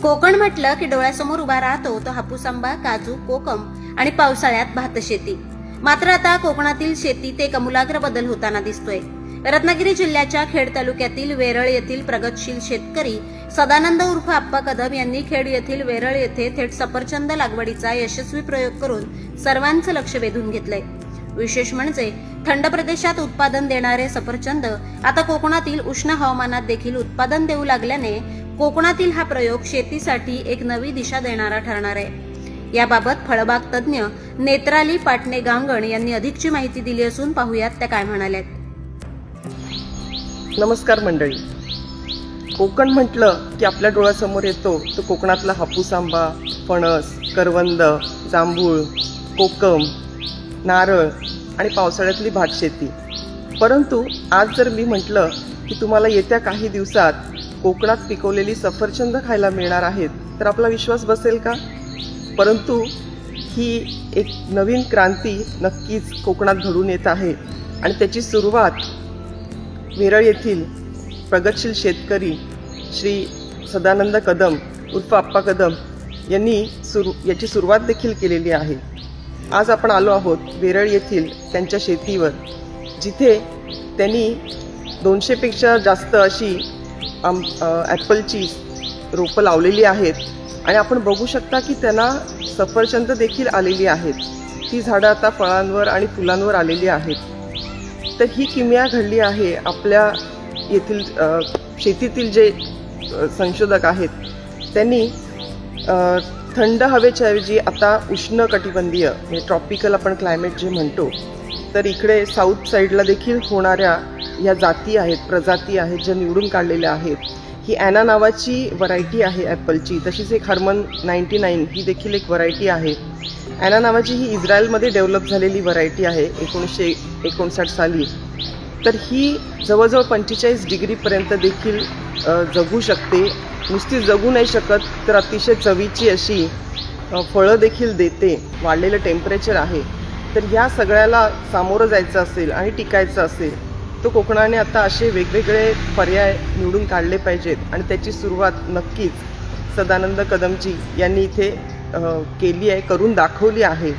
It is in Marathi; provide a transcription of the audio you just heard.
कोकण म्हटलं की डोळ्यासमोर उभा राहतो तो हापूस आंबा, काजू, कोकम आणि पावसाळ्यात भातशेती. मात्र आता कोकणातील शेतीत एक आमूलाग्र बदल होताना दिसतोय. रत्नागिरी जिल्ह्याच्या खेड तालुक्यातील वेरळ येथील प्रगतशील शेतकरी सदानंद उर्फ आप्पा कदम यांनी खेड येथील वेरळ येथे थेट सफरचंद लागवडीचा यशस्वी प्रयोग करून सर्वांचं लक्ष वेधून घेतलंय. विशेष म्हणजे थंड प्रदेशात उत्पादन देणारे सफरचंद आता कोकणातील उष्ण हवामानात देखील उत्पादन देऊ लागल्याने कोकणातील हा प्रयोग शेतीसाठी एक नवी दिशा देणारा ठरणार आहे. याबाबत फळबाग तज्ज्ञ नेत्राली पाटणे गांगण यांनी अधिकची माहिती दिली असून पाहुयात त्या काय म्हणाल्यात. नमस्कार मंडळी. कोकण म्हटलं की आपल्या डोळ्यासमोर येतो तो कोकणातला हापूस आंबा, फणस, करवंद, जांभूळ, कोकम, नारळ आणि पावसाळ्यातली भातशेती. परंतु आज जर मी म्हटलं की तुम्हाला येत्या काही दिवसात कोकणात पिकवलेली सफरचंद खायला मिळणार आहेत तर आपला विश्वास बसेल का? परंतु ही एक नवीन क्रांती नक्कीच कोकणात घडून येत आहे आणि त्याची सुरुवात वेरळ येथील प्रगतशील शेतकरी श्री सदानंद कदम उर्फ आप्पा कदम यांनी याची सुरुवात देखील केलेली आहे. आज आपण आलो आहोत वेरळ येथील त्यांच्या शेतीवर, जिथे त्यांनी 200पेक्षा जास्त अशी ॲपलची रोपं लावलेली आहेत आणि आपण बघू शकता की त्यांना सफरचंद देखील आलेली आहेत. ती झाडं आता फळांवर आणि फुलांवर आलेली आहेत. तर ही किमया घडली आहे आपल्या येथील शेतीतील जे संशोधक आहेत त्यांनी थंड हवेच्या ऐवजी आता उष्ण कटिबंधीय ट्रॉपिकल आपण क्लायमेट जे म्हणतो, तर इकडे साऊथ साईडला देखील होणाऱ्या या जाती आहेत, प्रजाती आहेत ज्या निवडून काढलेल्या आहेत. ही ॲना नावाची व्हरायटी आहे ॲपलची. तशीच एक हर्मन 99 ही देखील एक व्हरायटी आहे. ॲना नावाची ही इस्रायलमध्ये डेव्हलप झालेली व्हरायटी आहे 1959 साली. तर ही जवळजवळ 45 डिग्रीपर्यंत देखील जगू शकते. नुसती जगू नाही शकत तर अतिशय चवीची अशी फळं देखील देते. वाढलेलं टेम्परेचर आहे. तर ह्या सगळ्याला सामोरं जायचं असेल आणि टिकायचं असेल तर कोकणाने आता असे वेगवेगळे पर्याय निवडून काढले पाहिजेत आणि त्याची सुरुवात नक्कीच सदानंद कदमजी यांनी इथे केली आहे, करून दाखवली आहे.